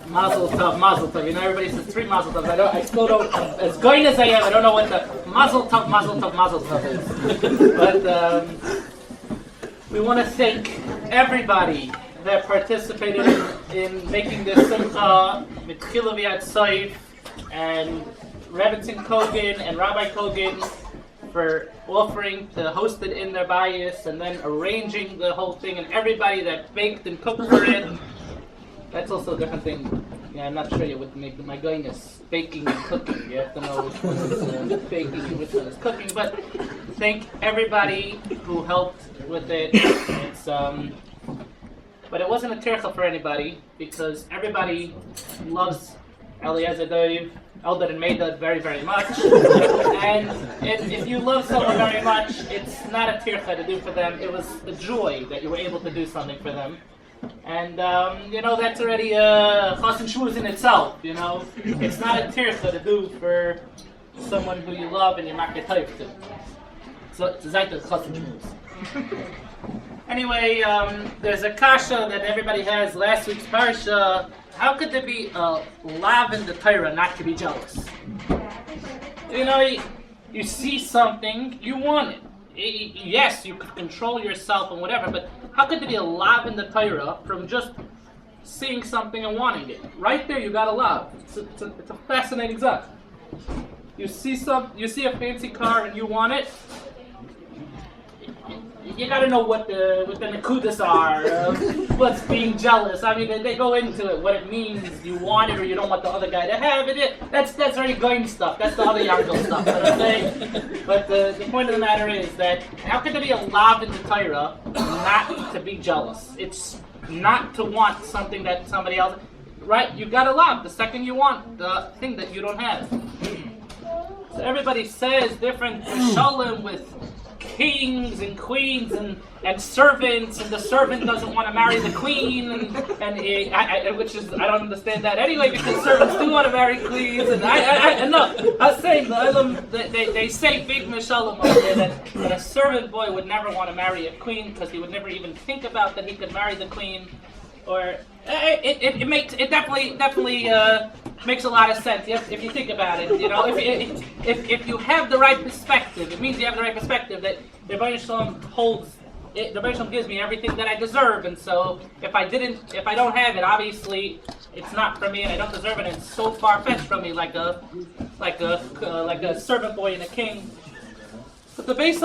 Mazel tov, mazel tov. You know, everybody says 3 mazel tovs. I still don't, as going as I am, I don't know what the mazel tov, mazel tov, mazel tov is. But we want to thank everybody that participated in making this simcha, with Chila V'Yad Soif, and Rebbetzin Kogan and Rabbi Kogan for offering to host it in their bias and then arranging the whole thing, and everybody that baked and cooked for it. That's also a different thing. Yeah, I'm not sure you would make my goyness baking and cooking. You have to know which one is baking and which one is cooking. But thank everybody who helped with it. It's but it wasn't a tircha for anybody because everybody loves Eliezer Dov, Eldo and Meida very, very much. And if you love someone very much, it's not a tircha to do for them. It was a joy that you were able to do something for them. And, you know, that's already a chas and shmuz in itself, you know. It's not a tircha to do for someone who you love and you're not get type to. So it's a zayta chas and shmuz. Anyway, there's a kasha that everybody has, last week's parsha. How could there be a lav in the Torah not to be jealous? You know, you see something, you want it. Yes, you could control yourself and whatever, but how could there be a lav in the Torah from just seeing something and wanting it? Right there, you got a lav. It's a fascinating stuff. You see a fancy car and you want it. You got to know what the nakudas are, what's being jealous. I mean, they go into it, what it means. You want it or you don't want the other guy to have it. That's already going stuff. That's the other Yankel stuff. But the point of the matter is that how could there be a lav in the Torah not to be jealous? It's not to want something that somebody else. Right? You got a lav the second you want the thing that you don't have. So everybody says different shalom with kings and queens and servants, and the servant doesn't want to marry the queen, which is I don't understand that anyway, because servants do want to marry queens, and I was saying they say big mishalom over there that a servant boy would never want to marry a queen because he would never even think about that he could marry the queen, or it definitely makes a lot of sense if you think about it. You know, if you have the right perspective, it means you have the right perspective that the Rebbeinu Shalom holds. The Rebbeinu Shalom gives me everything that I deserve, and so if I don't have it, obviously it's not for me, and I don't deserve it. And it's so far fetched from me, like a servant boy and a king. But the Beis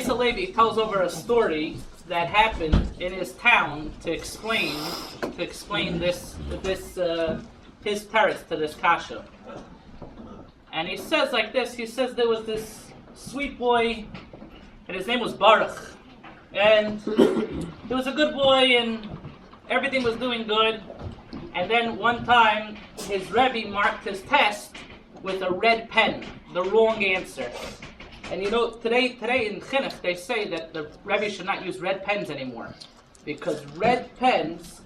Halevi tells over a story that happened in his town to explain this his teretz to this kasha. And he says like this. He says there was this sweet boy, and his name was Baruch, and he was a good boy, and everything was doing good. And then one time, his Rebbe marked his test with a red pen, the wrong answer. And you know, today in Chinuch, they say that the Rebbe should not use red pens anymore, because red pens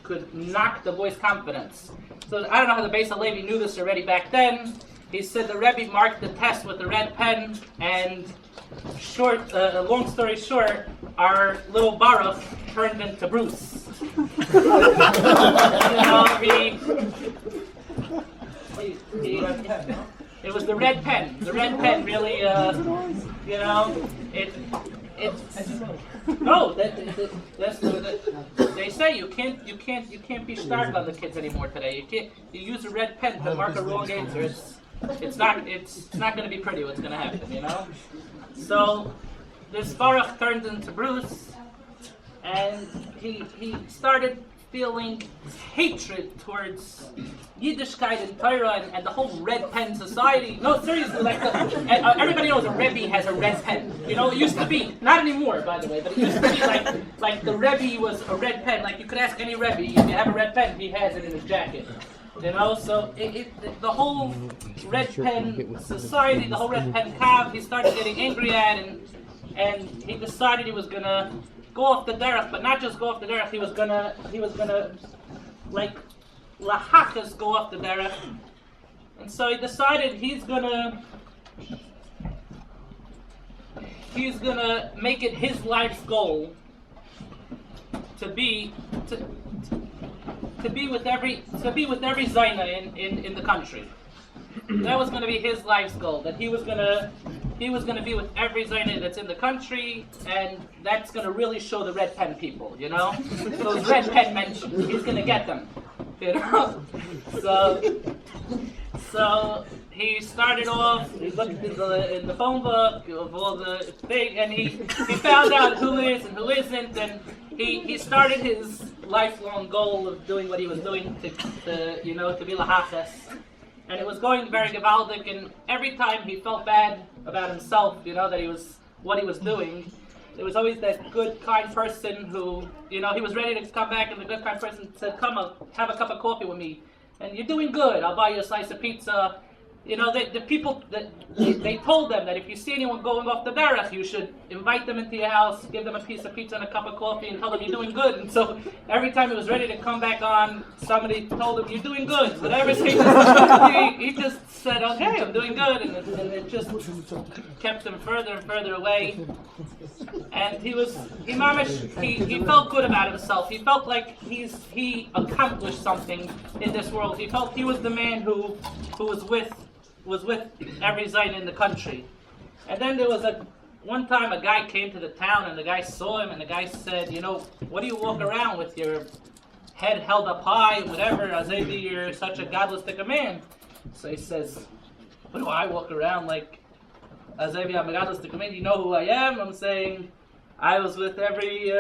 could knock the boy's confidence. So I don't know how the Beis Halevi knew this already back then. He said the Rebbe marked the test with the red pen, and long story short, our little Baruch turned into Bruce. It was the red pen. The red pen really, they say you can't be started on the kids anymore today. You use a red pen to mark a wrong answer. It's not going to be pretty what's going to happen, you know. So this Baruch turned into Bruce, and he started feeling hatred towards Yiddishkeit and Torah and the whole red pen society. No, seriously, everybody knows a Rebbe has a red pen. You know, it used to be, not anymore, by the way, but it used to be like the Rebbe was a red pen. Like you could ask any Rebbe, if you have a red pen, he has it in his jacket. You know, so the whole red pen society, the whole red pen kav, he started getting angry at, and he decided he was gonna go off the derech, but not just go off the derech. He was gonna like lahachas go off the derech, and so he decided he's gonna make it his life's goal to to be with every Zayna in the country. That was going to be his life's goal. That he was going to be with every Zayna that's in the country, and that's going to really show the red pen people, you know, those red pen mentions. He's going to get them, you know. So he started off. He looked in the phone book of all the thing, and he found out who is and who isn't, and he started his lifelong goal of doing what he was doing to be lahaches. And it was going very gewaldic, and every time he felt bad about himself, you know, that what he was doing, there was always that good, kind person who, you know, he was ready to come back, and the good, kind person said, "Come, have a cup of coffee with me, and you're doing good. I'll buy you a slice of pizza." You know, the people, they told them that if you see anyone going off the derech, you should invite them into your house, give them a piece of pizza and a cup of coffee, and tell them you're doing good. And so every time he was ready to come back on, somebody told him, "You're doing good." Whatever he just said, "Okay, I'm doing good," and it just kept him further and further away. And he felt good about himself. He felt like he accomplished something in this world. He felt he was the man who was with every Zayn in the country. And then there was one time a guy came to the town, and the guy saw him, and the guy said, "You know, what do you walk around with your head held up high, whatever, Azevi, you're such a godless thick man?" So he says, "What do I walk around like, Azevi, I'm a godless thick man? You know who I am? I'm saying I was with everybody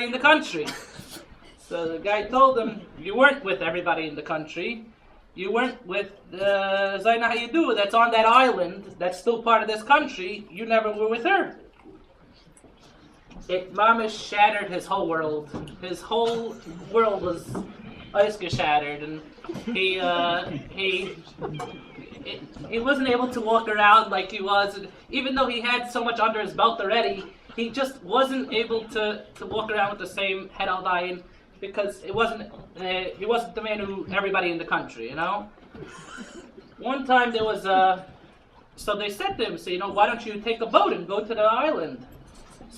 in the country." So the guy told him, "You weren't with everybody in the country. You weren't with Zaina Hayidu, that's on that island, that's still part of this country. You never were with her." It mamish shattered his whole world. His whole world was shattered, and he wasn't able to walk around like he was. Even though he had so much under his belt already, he just wasn't able to walk around with the same head al dayin, because he wasn't the man who everybody in the country, you know. One time there was so they said to him, "So, you know, why don't you take a boat and go to the island?"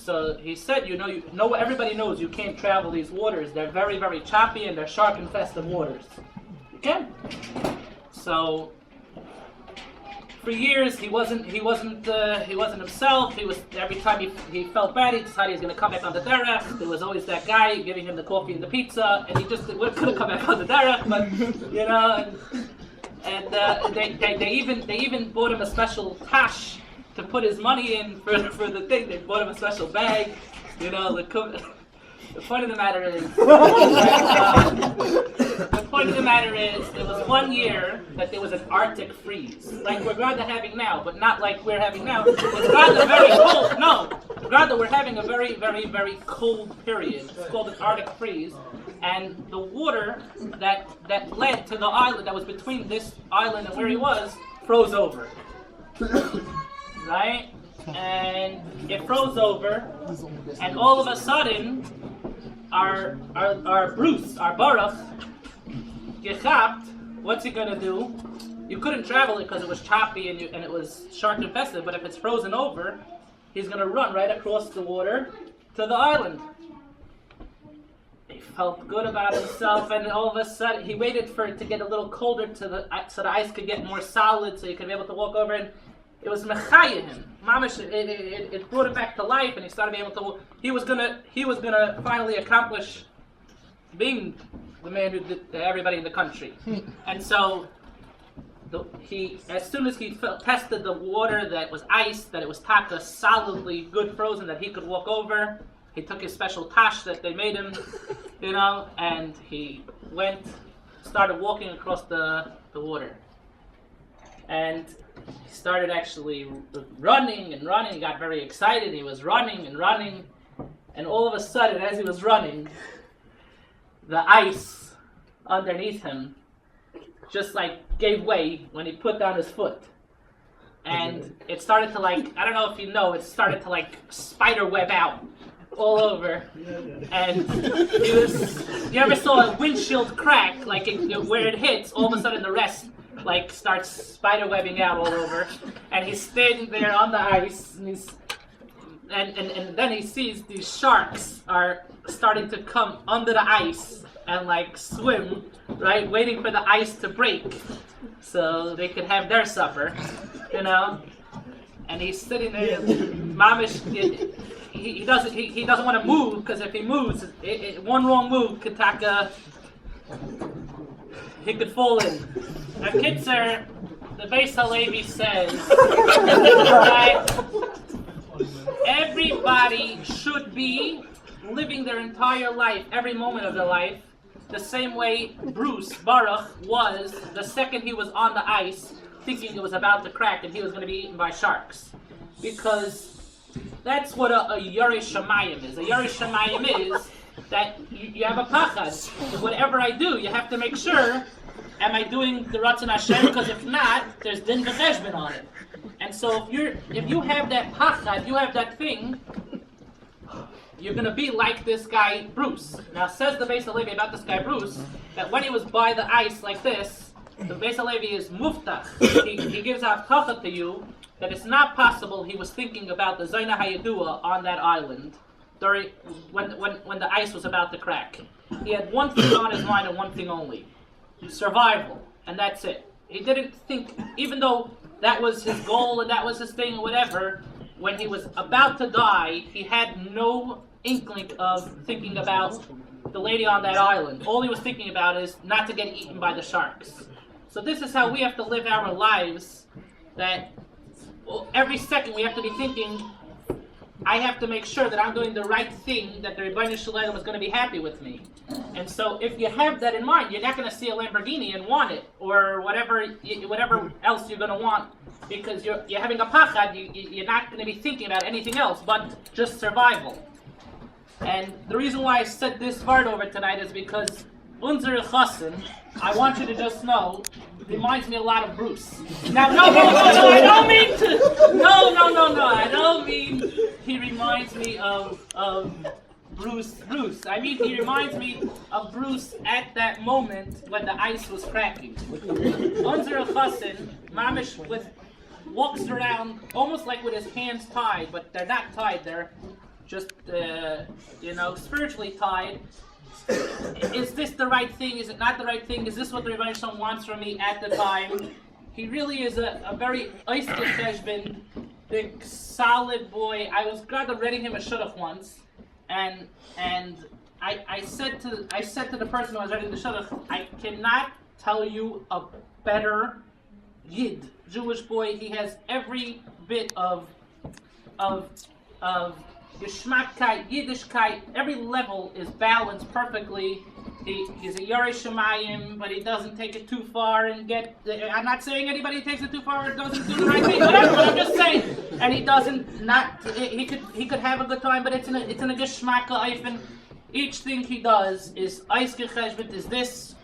So he said, you know, everybody knows you can't travel these waters. They're very, very choppy, and they're shark infested waters. You can. So for years he wasn't himself. He was, every time he felt bad, he decided he was going to come back on the derech. There was always that guy giving him the coffee and the pizza, and he just couldn't come back on the derech. But you know, and they even bought him a special tash to put his money in for the thing. They bought him a special bag. You know, the point of the matter is, there was 1 year that there was an Arctic freeze, like we're rather having now, but not like we're having now. It's rather very cold. No, rather we're having a very, very, very cold period. It's called an Arctic freeze, and the water that led to the island that was between this island and where he was froze over. Right? And it froze over, and all of a sudden, our Bruce, our Baruch, gechapt, what's he gonna do? You couldn't travel it because it was choppy and it was shark infested, but if it's frozen over, he's gonna run right across the water to the island. He felt good about himself, and all of a sudden, he waited for it to get a little colder so the ice could get more solid, so he could be able to walk over, and it was mechayim. Mamish, it brought him back to life, and he started being able to. He was gonna finally accomplish being the man who did to everybody in the country. And so, as soon as he tested the water that was ice, that it was taka solidly good frozen, that he could walk over, he took his special tash that they made him, you know, and he started walking across the water. And he started actually running and running. He got very excited. He was running and running. And all of a sudden, as he was running, the ice underneath him just like gave way when he put down his foot. And it started to like, I don't know if you know, it started to like spider web out all over. And you ever saw a windshield crack, like where it hits, all of a sudden the rest like starts spider webbing out all over, and he's standing there on the ice, and then he sees these sharks are starting to come under the ice and like swim, right, waiting for the ice to break so they could have their supper, you know. And he's sitting there, mamish. He doesn't want to move, because if he moves, one wrong move could he could fall in. Now, Kitzer, the Beis Halevi says that everybody should be living their entire life, every moment of their life, the same way Bruce Baruch was the second he was on the ice, thinking it was about to crack and he was going to be eaten by sharks. Because that's what a Yarei Shamayim is. A Yarei Shamayim is that you have a pachad. Whatever I do, you have to make sure, am I doing the Ratzon Hashem? Because if not, there's din v'cheshbon on it. And so if you have that pachad, you have that thing, you're going to be like this guy, Bruce. Now, says the Beis Halevi about this guy, Bruce, that when he was by the ice like this, the Beis Halevi is muftach. He gives avtacha to you that it's not possible he was thinking about the Zaina Hayadua on that island during when the ice was about to crack. He had one thing on his mind and one thing only: survival, and that's it. He didn't think, even though that was his goal and that was his thing, or whatever. When he was about to die, he had no inkling of thinking about the lady on that island. All he was thinking about is not to get eaten by the sharks. So this is how we have to live our lives, that every second we have to be thinking, I have to make sure that I'm doing the right thing, that the Rebbeinu Shalom is going to be happy with me. And so if you have that in mind, you're not going to see a Lamborghini and want it, or whatever else you're going to want, because you're having a pachad. You're not going to be thinking about anything else but just survival. And the reason why I said this word over tonight is because Unzer Chassan, I want you to just know, reminds me a lot of Bruce. Now, no, I don't mean to. No, I don't mean he reminds me of Bruce. I mean, he reminds me of Bruce at that moment when the ice was cracking. Unzer Chassan, mamish walks around almost like with his hands tied, but they're not tied. They're just, spiritually tied. Is this the right thing? Is it not the right thing? Is this what the Rebbeinu Shalom wants from me at the time? He really is a very oister cheshbon, big, solid boy. I was rather reading him a shidduch once, and I said to the person who was reading the shidduch, I cannot tell you a better Yid, Jewish boy. He has every bit of Geschmackkeit, Yiddishkeit, every level is balanced perfectly. He's a Yarei Shamayim, but he doesn't take it too far and I'm not saying anybody who takes it too far doesn't do the right thing, whatever, but I'm just saying. And he he could have a good time, but it's in a Geschmacka Eifen. Each thing he does is Eis Gecheshbet, is this,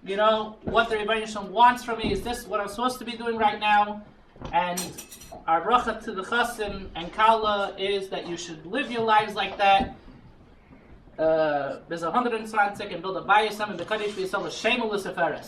what the Rebbeinu Shalom wants from me, is this what I'm supposed to be doing right now? And our bracha to the chassan and kala is that you should live your lives like that. There's 120 and build a bayis and the kaddish for yourself a shameless affair.